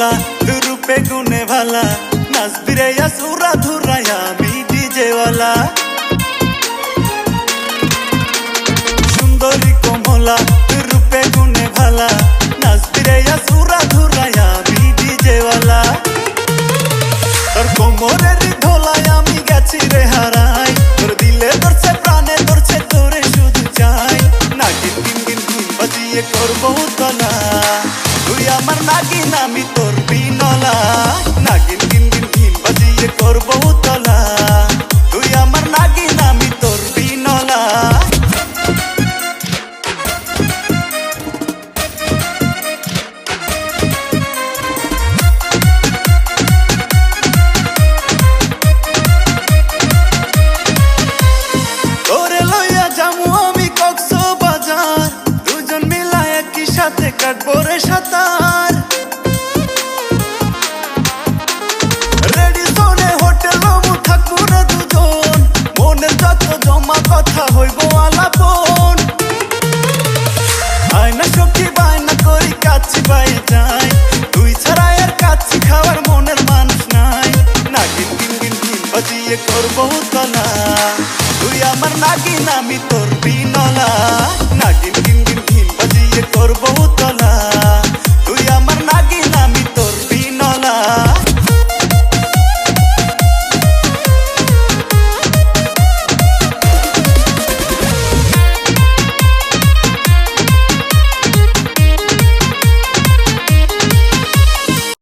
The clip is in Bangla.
কমলা রূপে গুণে ভালা নাচবি রে সুরা ধুরায়া আমি ডিজেওয়ালা সুন্দরী কমলা রূপে গুণে ভালা নাচবি রে সুরা ধুরায়া আমি ডিজেওয়ালা তোর কোমরের ধোলায় আমি গেছি রে হারাই তোর দিলে ধরছে প্রাণে ধরছে তোরে শুধু চাই নাগিন গিন গিন গিন বাজিয়ে করবো তলা তুই আমার নাগিন আমি তোর বিনলা নাগিন গিন গিন গিন বাজিয়ে করবো তলা তুই আমার নাগিন আমি তোর বিনলা সাথে কাটবো রে সাঁতার রেডি জোনে হোটেল রুমু থাকবো রে দুজন মনের যত জমা কথা হইব আলাপন আয়না সখী বায়না করি কাচ্ছি বাই যাই তুই ছাড়া আর কাচ্ছি খাওয়ার মনের মানুষ নাই নাগিন গিন গিন গিন বাজিয়ে করবো তলা তুই আমার নাগিন আমি তোর বিনলা নাগিন গিন গিন গিন বাজিয়ে করবো তলা